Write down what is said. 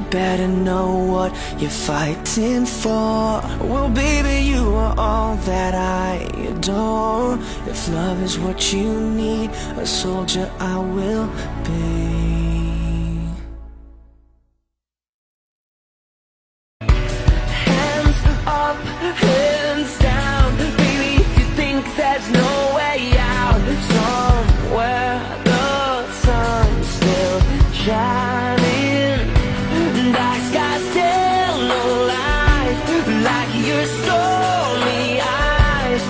better know what you're fighting for. Well, baby, you are all that I adore. If love is what you need, a soldier I will be. Hands up, hands down, baby, if you think there's no way out. Somewhere the sun's still shining, dark skies tell no lies, like your stormy eyes.